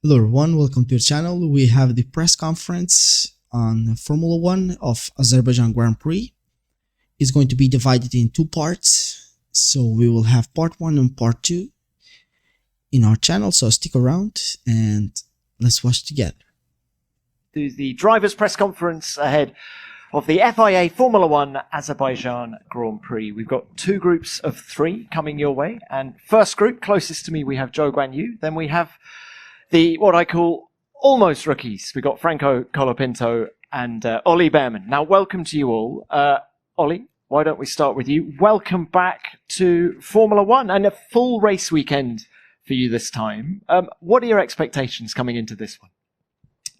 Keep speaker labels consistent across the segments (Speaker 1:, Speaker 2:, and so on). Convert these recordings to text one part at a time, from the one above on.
Speaker 1: Hello everyone, welcome to the channel. We have the press conference on Formula 1 of Azerbaijan Grand Prix. It's going to be divided in two parts, so we will have part 1 and part 2 in our channel, so stick around and let's watch together.
Speaker 2: To the drivers' press conference ahead of the FIA Formula 1 Azerbaijan Grand Prix. We've got two groups of three coming your way, and first group, closest to me, we have Zhou, Guanyu. Then we have what I call almost rookies. We've got Franco, Colapinto, and Ollie Bearman. Now, welcome to you all. Ollie, why don't we start with you? Welcome back to Formula 1 and a full race weekend for you this time. What are your expectations coming into this one?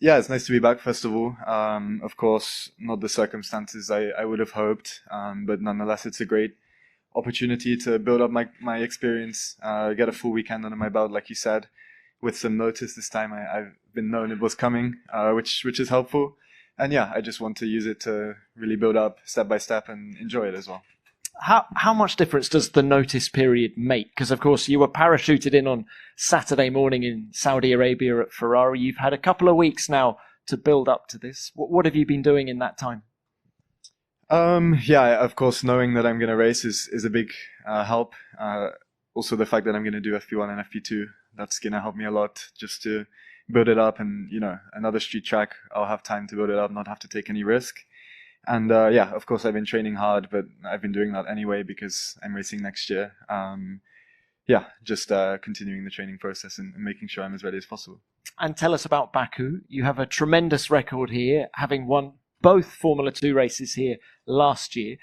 Speaker 3: Yeah, it's nice to be back, first of all. Of course, not the circumstances I would have hoped, but nonetheless, it's a great opportunity to build up my experience, get a full weekend under my belt, like you said, with some notice this time. I've been known it was coming, which is helpful. And yeah, I just want to use it to really build up step by step and enjoy it as well.
Speaker 2: How much difference does the notice period make? Because, of course, you were parachuted in on Saturday morning in Saudi Arabia at Ferrari. You've had a couple of weeks now to build up to this. What have you been doing in that time?
Speaker 3: Yeah, of course, knowing that I'm going to race is a big help. Also, the fact that I'm going to do FP1 and FP2, that's going to help me a lot just to build it up. And, another street track, I'll have time to build it up, not have to take any risk. And yeah, of course, I've been training hard, but I've been doing that anyway because I'm racing next year. Yeah, just continuing the training process and making sure I'm as ready as possible.
Speaker 2: And tell us about Baku. You have a tremendous record here, having won both Formula 2 races here last year.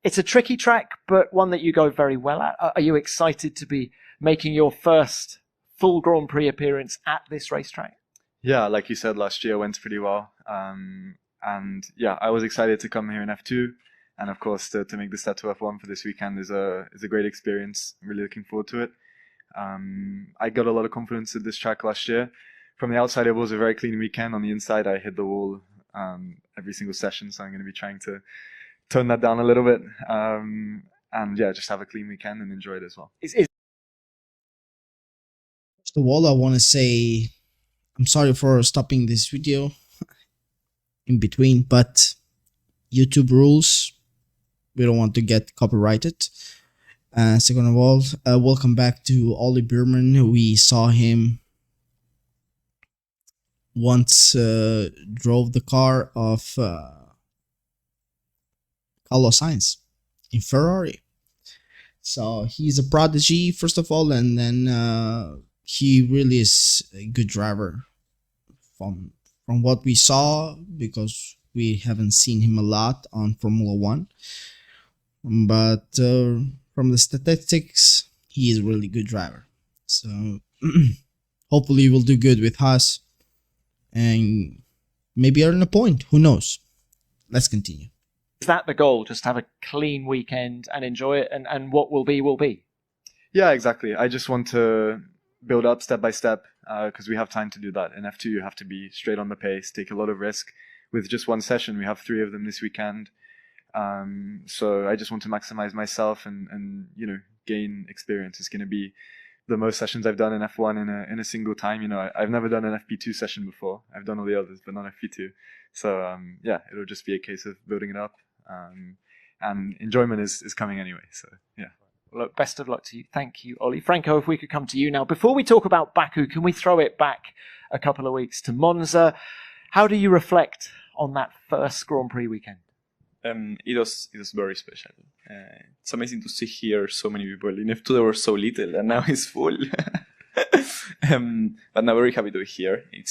Speaker 2: It's a tricky track, but one that you go very well at. Are you excited to be making your first full Grand Prix appearance at this racetrack?
Speaker 3: Yeah, like you said, last year went pretty well. And yeah, I was excited to come here in F2, and of course to make the step to F1 for this weekend is a great experience. I'm really looking forward to it. I got a lot of confidence at this track last year. From the outside, it was a very clean weekend. On the inside, I hit the wall every single session, so I'm going to be trying to tone that down a little bit. And yeah, just have a clean weekend and enjoy it as well.
Speaker 1: First of all, I want to say I'm sorry for stopping this video in between, but YouTube rules, we don't want to get copyrighted. Second of all, welcome back to Ollie Bearman. We saw him once drove the car of Carlos Sainz in Ferrari. So he's a prodigy, first of all, and then he really is a good driver from what we saw, because we haven't seen him a lot on Formula 1. But from the statistics, he is a really good driver. So hopefully we'll do good with Haas and maybe earn a point. Who knows? Let's continue.
Speaker 2: Is that the goal? Just have a clean weekend and enjoy it, and what will be, will be?
Speaker 3: Yeah, exactly. I just want to build up step by step because we have time to do that. In F2, you have to be straight on the pace, take a lot of risk. With just one session, we have 3 of them this weekend. So I just want to maximize myself and gain experience. It's going to be the most sessions I've done in F1 in a single time. I've never done an FP2 session before. I've done all the others, but not FP2. So yeah, it'll just be a case of building it up. And enjoyment is coming anyway. So yeah.
Speaker 2: Look, best of luck to you. Thank you, Ollie. Franco, if we could come to you now. Before we talk about Baku, can we throw it back a couple of weeks to Monza? How do you reflect on that first Grand Prix weekend?
Speaker 4: It was very special. It's amazing to see here so many people. In F2 there were so little, and now it's full. But I'm very happy to be here. It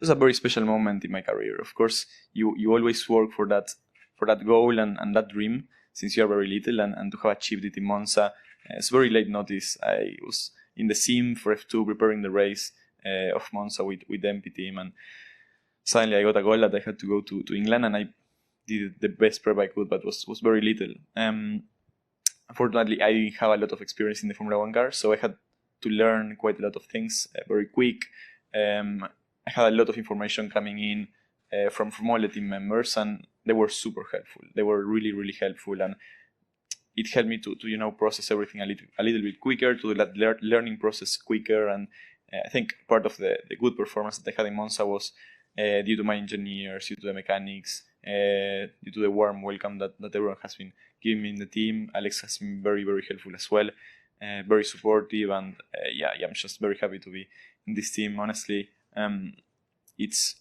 Speaker 4: was a very special moment in my career. Of course, you always work for that goal and that dream since you are very little, and to have achieved it in Monza, it's very late notice. I was in the sim for F2 preparing the race of Monza with the MP team, and suddenly I got a call that I had to go to England, and I did the best prep I could, but was very little. Unfortunately, I didn't have a lot of experience in the Formula 1 car, so I had to learn quite a lot of things very quick. I had a lot of information coming in from all the team members, and they were super helpful. They were really, really helpful, and it helped me to process everything a little bit quicker, to do that learning process quicker, and I think part of the good performance that I had in Monza was due to my engineers, due to the mechanics, due to the warm welcome that everyone has been giving me in the team. Alex has been very, very helpful as well, very supportive, and yeah, I'm just very happy to be in this team. Honestly, it's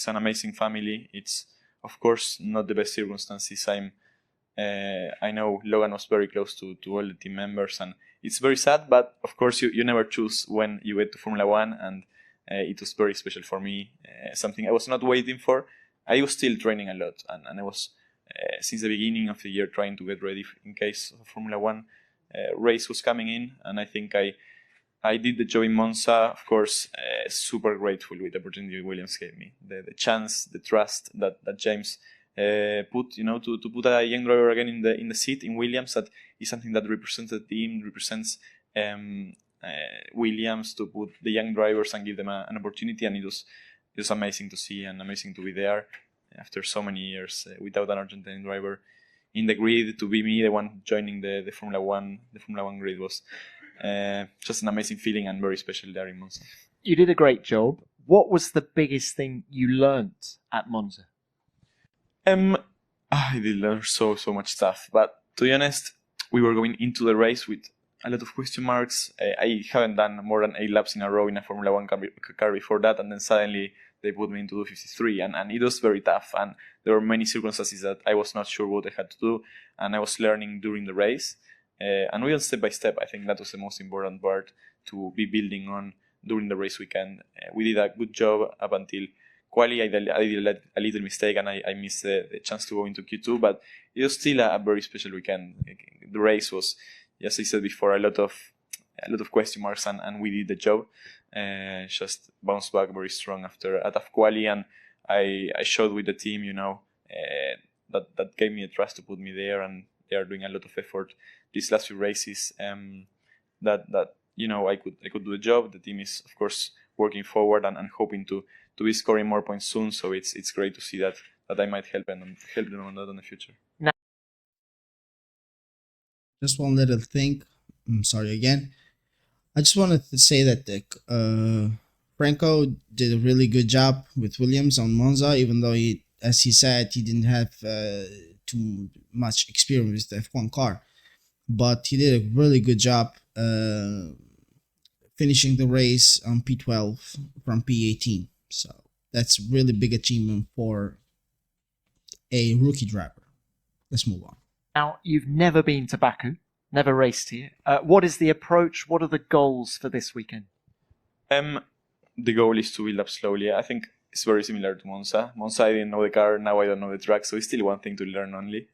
Speaker 4: an amazing family. It's of course not the best circumstances. I know Logan was very close to all the team members, and it's very sad, but of course you never choose when you get to Formula One, and it was very special for me, something I was not waiting for. I was still training a lot, and I was since the beginning of the year trying to get ready in case of Formula One race was coming in, and I think I did the job in Monza. Of course, super grateful with the opportunity Williams gave me, the chance, the trust that James put, to put a young driver again in the seat in Williams. That is something that represents the team, represents Williams, to put the young drivers and give them an opportunity. And it was amazing to see and amazing to be there after so many years without an Argentine driver in the grid. To be me, the one joining the Formula One grid, was just an amazing feeling and very special there in Monza.
Speaker 2: You did a great job. What was the biggest thing you learnt at Monza?
Speaker 4: I did learn so much stuff, but to be honest, we were going into the race with a lot of question marks. I haven't done more than 8 laps in a row in a Formula One car before that, and then suddenly they put me into 53, and it was very tough, and there were many circumstances that I was not sure what I had to do, and I was learning during the race, and we went step by step. I think that was the most important part to be building on during the race weekend. We did a good job up until quali. I did a little mistake, and I missed the chance to go into Q2, but it was still a very special weekend. The race was, as I said before, a lot of question marks, and we did the job. Just bounced back very strong after a tough quali, and I showed with the team, that gave me a trust to put me there, and they are doing a lot of effort these last few races. That I could do the job. The team is of course working forward and hoping to be scoring more points soon. So it's great to see that I might help them on that in the future.
Speaker 1: Just one little thing. I'm sorry again. I just wanted to say that Franco did a really good job with Williams on Monza, even though as he said, he didn't have too much experience with the F1 car. But he did a really good job finishing the race on P12 from P18. So that's a really big achievement for a rookie driver. Let's move on.
Speaker 2: Now, you've never been to Baku, never raced here. What is the approach? What are the goals for this weekend?
Speaker 4: The goal is to build up slowly. I think it's very similar to Monza. Monza, I didn't know the car, now I don't know the track, so it's still one thing to learn only.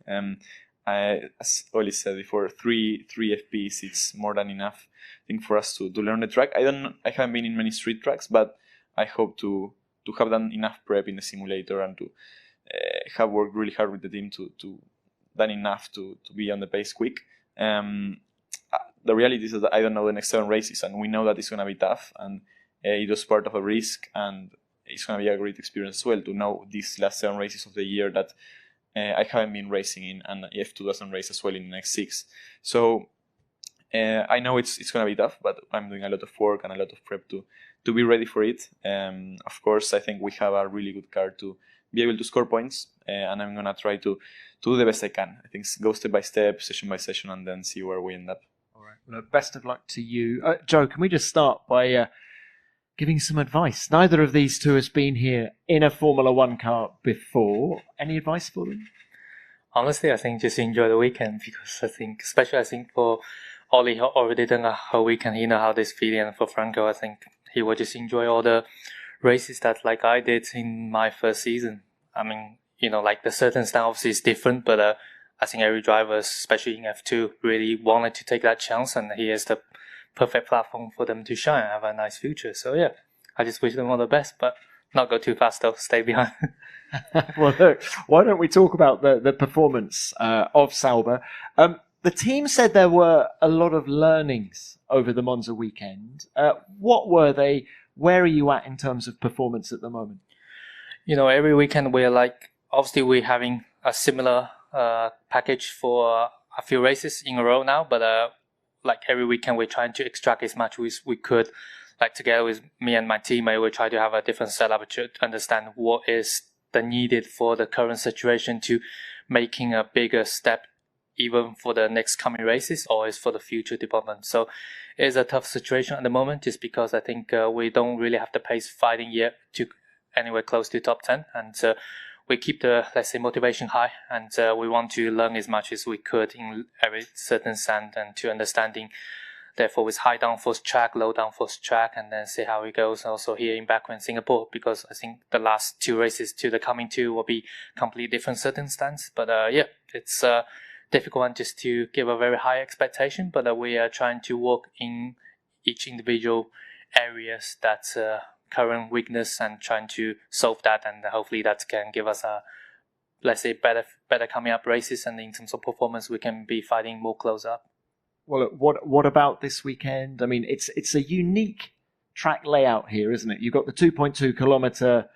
Speaker 4: As Oli said before, three FPs, it's more than enough, I think, for us to learn the track. I haven't been in many street tracks, but I hope to have done enough prep in the simulator and to have worked really hard with the team to done enough to be on the pace quick. The reality is that I don't know the next 7 races, and we know that it's going to be tough, and it was part of a risk, and it's going to be a great experience as well to know these last 7 races of the year that I haven't been racing in, and F2 doesn't race as well in the next 6. So I know it's going to be tough, but I'm doing a lot of work and a lot of prep to be ready for it. Of course, I think we have a really good car to be able to score points, and I'm going to try to do the best I can. I think go step by step, session by session, and then see where we end up.
Speaker 2: All right. Well, best of luck to you. Zhou, can we just start by giving some advice? Neither of these two has been here in a Formula One car before. Any advice for them?
Speaker 5: Honestly, I think just enjoy the weekend, because I think for Ollie already done a whole weekend, he know how this feeling. And for Franco, I think he will just enjoy all the races that like I did in my first season. I mean, like the certain style obviously is different, but I think every driver, especially in F2, really wanted to take that chance, and he has the perfect platform for them to shine and have a nice future. So yeah, I just wish them all the best, but not go too fast though, stay behind.
Speaker 2: Well, look, why don't we talk about the performance of Sauber? The team said there were a lot of learnings over the Monza weekend. What were they? Where are you at in terms of performance at the moment?
Speaker 5: Every weekend we're having a similar package for a few races in a row now, but like every weekend we're trying to extract as much as we could. like together with me and my teammate, we try to have a different setup to understand what is the needed for the current situation to making a bigger step even for the next coming races or is for the future development. So it's a tough situation at the moment just because I think we don't really have the pace fighting yet to anywhere close to top 10. And we keep the, let's say, motivation high, and we want to learn as much as we could in every certain stand and to understanding, therefore, with high downforce track, low downforce track, and then see how it goes also here in Baku and Singapore, because I think the last two races to the coming two will be completely different certain stands. But yeah, it's a difficult one just to give a very high expectation, but we are trying to work in each individual areas that's current weakness and trying to solve that, and hopefully that can give us a, let's say, better coming up races, and in terms of performance we can be fighting more close up.
Speaker 2: Well, what about this weekend? I mean, it's a unique track layout here, isn't it? You've got the 2.2 kilometer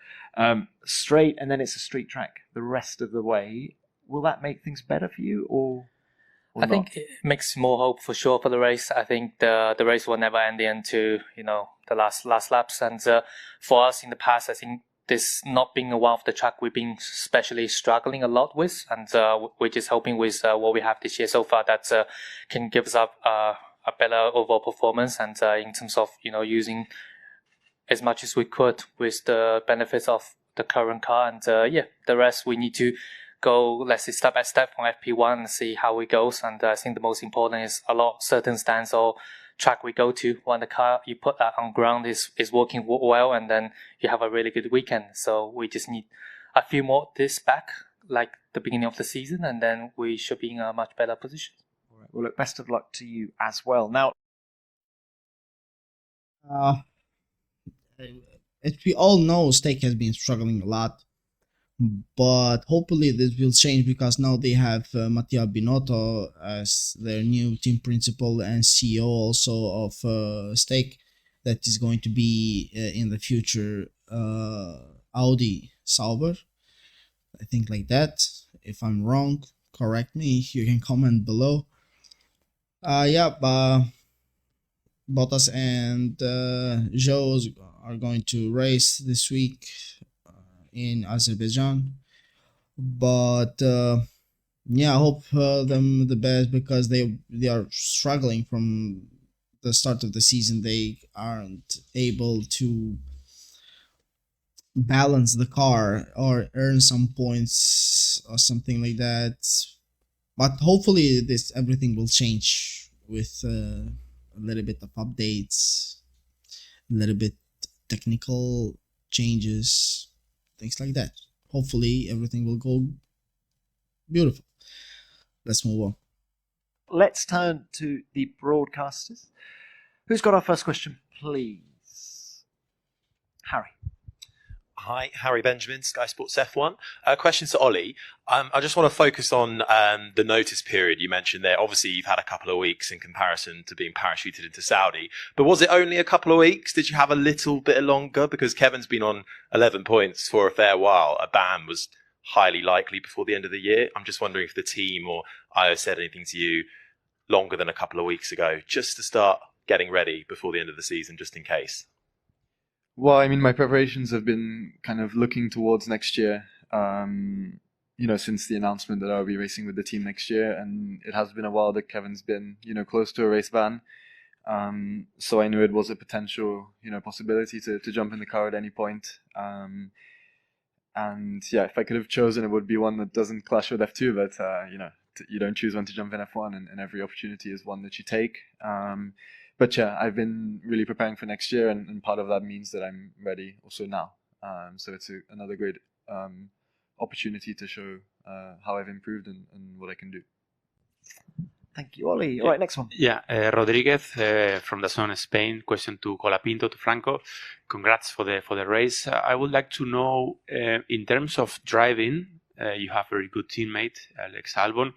Speaker 2: straight, and then it's a street track the rest of the way. Will that make things better for you, or
Speaker 5: I
Speaker 2: not?
Speaker 5: think it makes more hope for sure for the race. I think the race will never end into the last laps, and for us in the past, I think this not being one of the track we've been especially struggling a lot with, and we're just hoping with what we have this year so far that can give us a better overall performance, and in terms of using as much as we could with the benefits of the current car, and the rest we need to go, let's say, step by step on FP1 and see how it goes. And I think the most important is a lot certain stands or track we go to when the car you put that on ground is working well, and then you have a really good weekend. So we just need a few more this back like the beginning of the season, and then we should be in a much better position.
Speaker 2: All right. Well, look, best of luck to you as well. Now,
Speaker 1: as we all know, Stake has been struggling a lot, but hopefully this will change because now they have Mattia Binotto as their new team principal and CEO also of Stake, that is going to be in the future Audi Sauber, I think, like that. If I'm wrong, correct me, you can comment below. Bottas and Zhou are going to race this week in Azerbaijan, but I hope them the best, because they are struggling from the start of the season. They aren't able to balance the car or earn some points or something like that, but hopefully everything will change with a little bit of updates, a little bit technical changes, things like that. Hopefully everything will go beautiful. Let's move on.
Speaker 2: let's turn to the broadcasters. Who's got our first question, please? Harry.
Speaker 6: Hi, Harry Benjamin, Sky Sports F1. Question to Ollie. I just want to focus on the notice period you mentioned there. Obviously, you've had a couple of weeks in comparison to being parachuted into Saudi. But was it only a couple of weeks? Did you have a little bit longer? Because Kevin's been on 11 points for a fair while. A ban was highly likely before the end of the year. I'm just wondering if the team or IO said anything to you longer than a couple of weeks ago, just to start getting ready before the end of the season, just in case.
Speaker 3: Well, I mean, my preparations have been kind of looking towards next year, since the announcement that I'll be racing with the team next year. And it has been a while that Kevin's been, close to a race ban. So I knew it was a potential, possibility to jump in the car at any point. If I could have chosen, it would be one that doesn't clash with F2, but, you don't choose when to jump in F1, and every opportunity is one that you take. But yeah, I've been really preparing for next year, and part of that means that I'm ready also now. So it's another great opportunity to show how I've improved and what I can do.
Speaker 2: Thank you, Ollie. All right, next one.
Speaker 7: Yeah, Rodriguez from the Zone Spain. Question to Colapinto, to Franco. Congrats for the race. I would like to know, in terms of driving, you have a very good teammate, Alex Albon.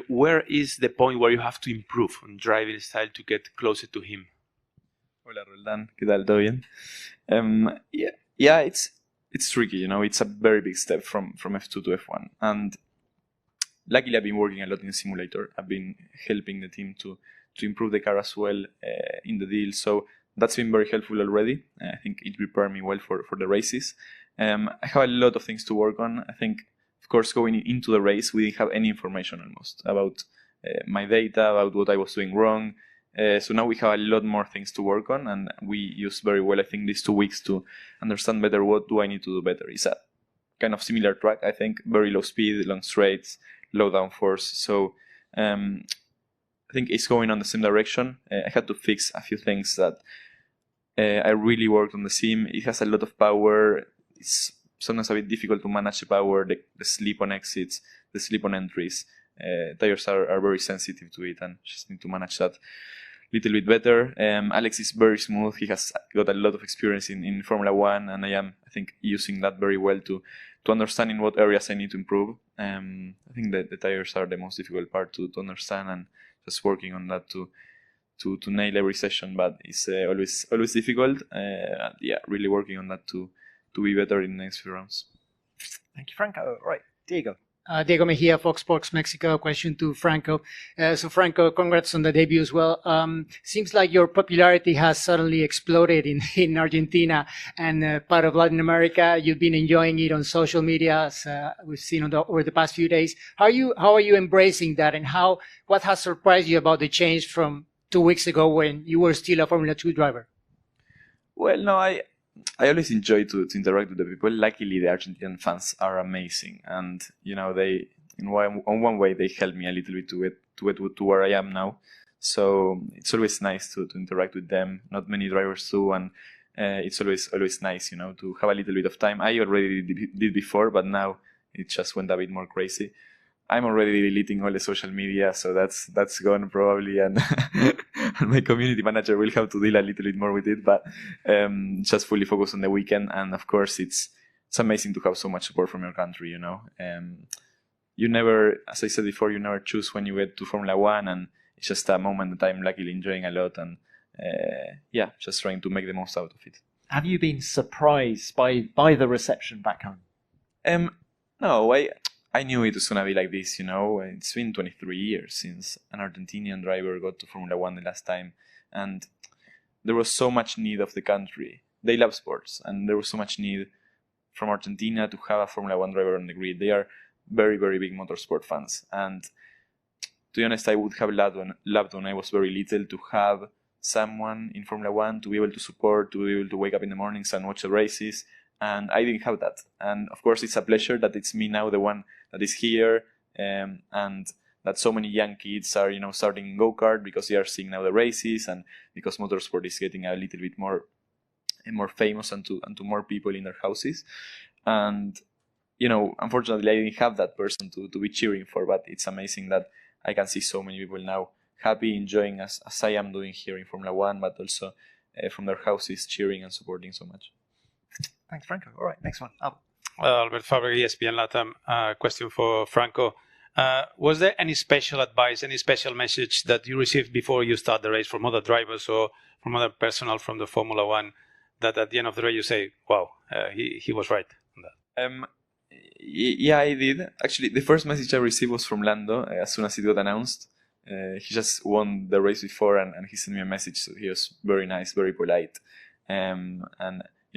Speaker 7: Where is the point where you have to improve on driving style to get closer to him?
Speaker 4: Hola, Roldán. ¿Qué tal? ¿Todo bien? Yeah, it's tricky. It's a very big step from F2 to F1. And luckily, I've been working a lot in simulator. I've been helping the team to improve the car as well in the deal. So that's been very helpful already. I think it prepared me well for the races. I have a lot of things to work on. I think, of course, going into the race, we didn't have any information almost about my data, about what I was doing wrong. So now we have a lot more things to work on, and we used very well, I think, these 2 weeks to understand better what do I need to do better. It's a kind of similar track, I think, very low speed, long straights, low downforce. So I think it's going on the same direction. I had to fix a few things that I really worked on the sim. It has a lot of power. It's sometimes a bit difficult to manage the power, the slip on exits, the slip on entries. Tires are very sensitive to it, and just need to manage that a little bit better. Alex is very smooth. He has got a lot of experience in Formula One, and I think, using that very well to understand in what areas I need to improve. I think that the tires are the most difficult part to understand, and just working on that to nail every session. But it's always difficult. Really working on that to be better in the next few rounds.
Speaker 2: Thank you, Franco. Right, Diego.
Speaker 8: Diego Mejia, Fox Sports Mexico. Question to Franco. So Franco, congrats on the debut as well. Seems like your popularity has suddenly exploded in Argentina and part of Latin America. You've been enjoying it on social media, as we've seen over the past few days. How are you embracing that, and what has surprised you about the change from 2 weeks ago when you were still a Formula 2 driver?
Speaker 4: Well, no, I always enjoy to interact with the people. Luckily, the Argentinian fans are amazing, and they, on one way, they help me a little bit to get to where I am now. So it's always nice to interact with them. Not many drivers do, and it's always nice, to have a little bit of time. I already did before, but now it just went a bit more crazy. I'm already deleting all the social media, so that's gone probably, and and my community manager will have to deal a little bit more with it. But just fully focus on the weekend, and of course it's amazing to have so much support from your country. You never, as I said before, you never choose when you get to Formula One, and it's just a moment that I'm luckily enjoying a lot, and just trying to make the most out of it.
Speaker 2: Have you been surprised by the reception back home?
Speaker 4: No, I knew it was going to be like this, It's been 23 years since an Argentinian driver got to Formula One the last time, and there was so much need of the country. They love sports, and there was so much need from Argentina to have a Formula One driver on the grid. They are very, very big motorsport fans, and to be honest, I would have loved when I was very little to have someone in Formula One to be able to support, to be able to wake up in the mornings and watch the races. And I didn't have that. And of course, it's a pleasure that it's me now, the one that is here, and that so many young kids are, starting go-kart because they are seeing now the races, and because motorsport is getting a little bit more famous and to more people in their houses. And unfortunately, I didn't have that person to be cheering for. But it's amazing that I can see so many people now happy, enjoying as I am doing here in Formula One, but also from their houses, cheering and supporting so much.
Speaker 2: Thanks, Franco. All right, next one. Albert.
Speaker 7: Albert Faber, ESPN Latam. Question for Franco. Was there any special advice, any special message that you received before you start the race from other drivers or from other personnel from the Formula One that at the end of the race you say, wow, he was right on that?
Speaker 4: Yeah, I did. Actually, the first message I received was from Lando as soon as it got announced. He just won the race before, and he sent me a message. So he was very nice, very polite. And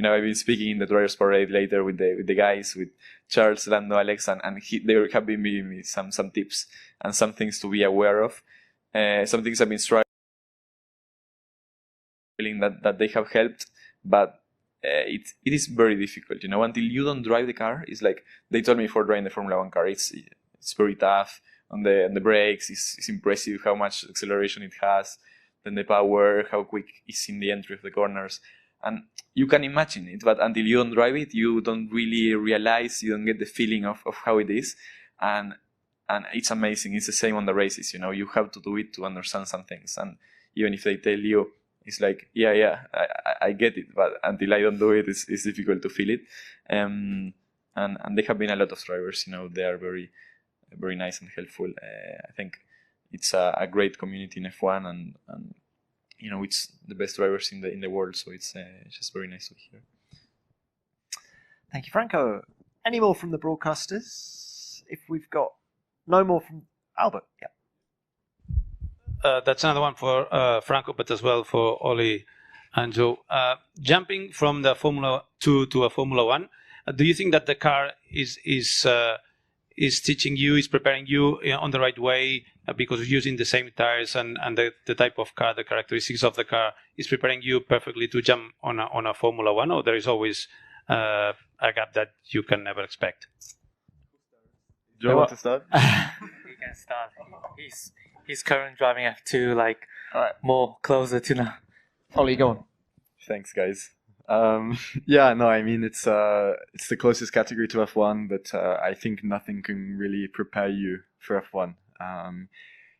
Speaker 4: I've been speaking in the Drivers Parade later with the guys, with Charles, Lando, Alex, and they have been giving me some tips and some things to be aware of. Some things I've been struggling that they have helped, but it is very difficult. Until you don't drive the car, it's like they told me before driving the Formula One car. It's very tough on the brakes. It's impressive how much acceleration it has, then the power, how quick it's in the entry of the corners. And you can imagine it, but until you don't drive it, you don't really realize, you don't get the feeling of how it is. And it's amazing. It's the same on the races, you have to do it to understand some things. And even if they tell you, it's like, yeah, I get it, but until I don't do it, it's difficult to feel it. And there have been a lot of drivers, they are very, very nice and helpful. I think it's a great community in F1, and it's the best drivers in the world, so it's just very nice to hear.
Speaker 2: Thank you, Franco. Any more from the broadcasters? If we've got no more from Albert, yeah.
Speaker 7: That's another one for Franco, but as well for Oli. and Zhou. Jumping from the Formula 2 to a Formula 1, do you think that the car is teaching you, is preparing you on the right way because using the same tires and the type of car, the characteristics of the car is preparing you perfectly to jump on a Formula 1, or there is always a gap that you can never expect?
Speaker 3: Joe, want to start?
Speaker 5: He can start. He's currently driving F2, like more closer to now.
Speaker 2: Ollie, go on.
Speaker 3: Thanks, guys. Yeah, no, I mean it's the closest category to F1, but I think nothing can really prepare you for F1.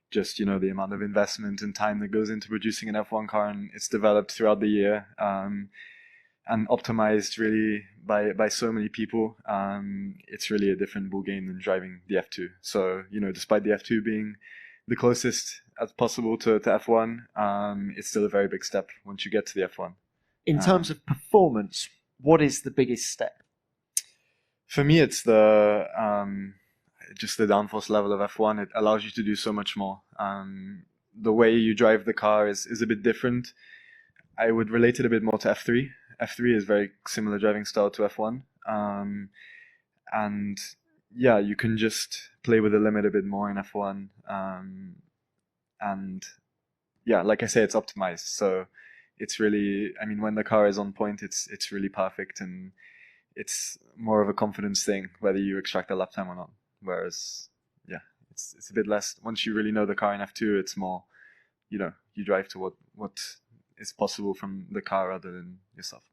Speaker 3: Just the amount of investment and time that goes into producing an F1 car, and it's developed throughout the year and optimized really by so many people. It's really a different ball game than driving the F2. So despite the F2 being the closest as possible to F1, it's still a very big step once you get to the F1.
Speaker 2: In terms of performance, what is the biggest step?
Speaker 3: For me, it's just the downforce level of F1. It allows you to do so much more. The way you drive the car is a bit different. I would relate it a bit more to F3. F3 is very similar driving style to F1. And yeah, you can just play with the limit a bit more in F1. And yeah, like I say, it's optimized. So it's really, I mean, when the car is on point, it's really perfect, and it's more of a confidence thing whether you extract a lap time or not. Whereas, yeah, it's a bit less. Once you really know the car in F2, it's more, you drive to what is possible from the car rather than yourself.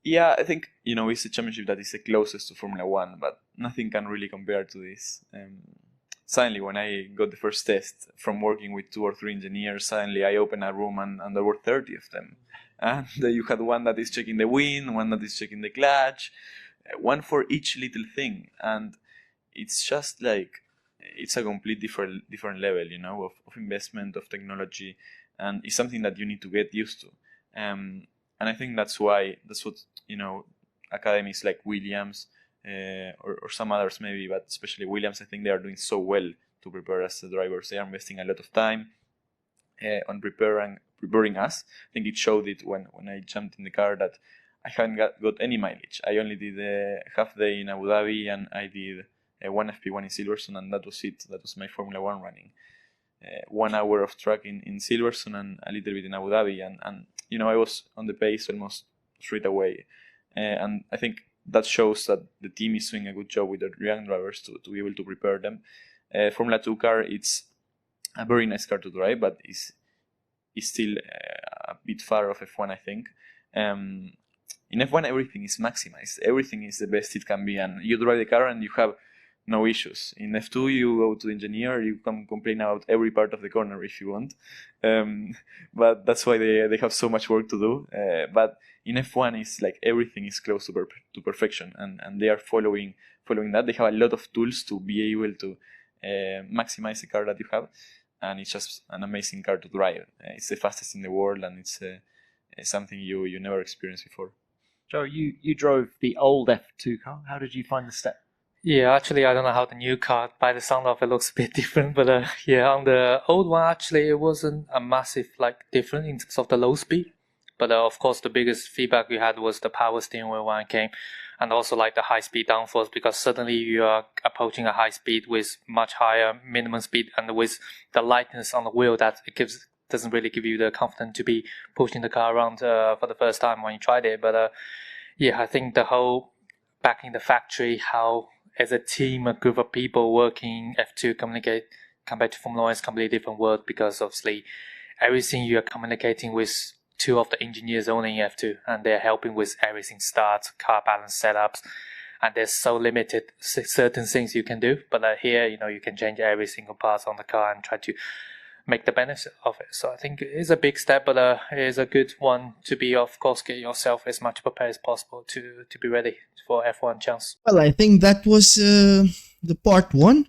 Speaker 4: Yeah, I think it's a championship that is the closest to Formula 1, but nothing can really compare to this. Suddenly, when I got the first test from working with 2 or 3 engineers, suddenly I opened a room and there were 30 of them. And you had one that is checking the wind, one that is checking the clutch, one for each little thing. And it's just like, it's a complete different level, of investment, of technology. And it's something that you need to get used to. And I think that's what, academies like Williams, or some others maybe, but especially Williams, I think they are doing so well to prepare us, the drivers. They are investing a lot of time on preparing us. I think it showed it when I jumped in the car that I hadn't got any mileage. I only did a half day in Abu Dhabi, and I did one FP1 in Silverstone, and that was it. That was my Formula 1 running. 1 hour of track in Silverstone and a little bit in Abu Dhabi, and I was on the pace almost straight away. And I think that shows that the team is doing a good job with the young drivers to be able to prepare them. Formula 2 car, it's a very nice car to drive, but is still a bit far off F1, I think. In F1, everything is maximized. Everything is the best it can be, and you drive the car and you have no issues. In F2, you go to the engineer, you can complain about every part of the corner if you want. But that's why they have so much work to do. But in F1, it's like everything is close to perfection, and they are following that. They have a lot of tools to be able to maximize the car that you have, and it's just an amazing car to drive. It's the fastest in the world, and it's something you never experienced before.
Speaker 2: Joe, you drove the old F2 car. How did you find the step?
Speaker 5: Yeah, actually, I don't know how the new car, by the sound of it, looks a bit different. But yeah, on the old one, actually, it wasn't a massive difference in terms of the low speed. But of course, the biggest feedback we had was the power steering wheel when it came, and also the high speed downforce, because suddenly you are approaching a high speed with much higher minimum speed, and with the lightness on the wheel, that it doesn't really give you the confidence to be pushing the car around for the first time when you tried it. But yeah, I think the whole back in the factory, how as a team, a group of people working F2 communicate compared to Formula 1 is a completely different world, because obviously everything you are communicating with 2 of the engineers only in F2, and they're helping with everything, start, car balance setups, and there's so limited certain things you can do. But here, you can change every single part on the car and try to make the benefit of it. So I think it is a big step, but it is a good one to be, of course, get yourself as much prepared as possible to be ready for F1 chance.
Speaker 1: Well, I think that was the part 1.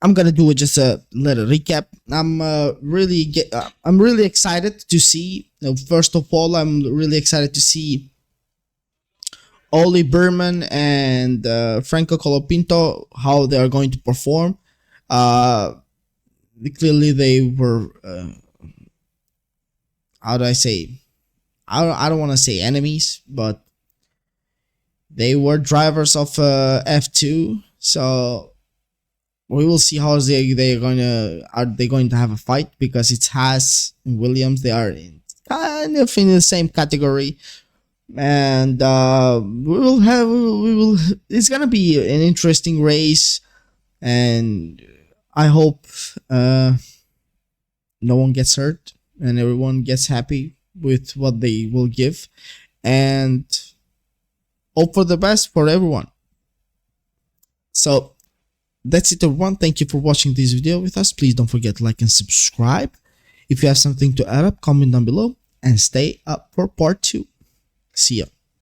Speaker 1: I'm gonna do just a little recap. I'm really excited to see. First of all, I'm really excited to see Ollie Bearman and Franco Colapinto, how they are going to perform. clearly they were how do I say, I don't want to say enemies, but they were drivers of F2. So we will see how are they going to have a fight, because it's Haas and Williams. They are kind of in the same category, and we will it's gonna be an interesting race, and I hope no one gets hurt and everyone gets happy with what they will give, and hope for the best for everyone. So that's it, everyone. Thank you for watching this video with us. Please don't forget to like and subscribe. If you have something to add up, comment down below, and stay up for part 2. See ya.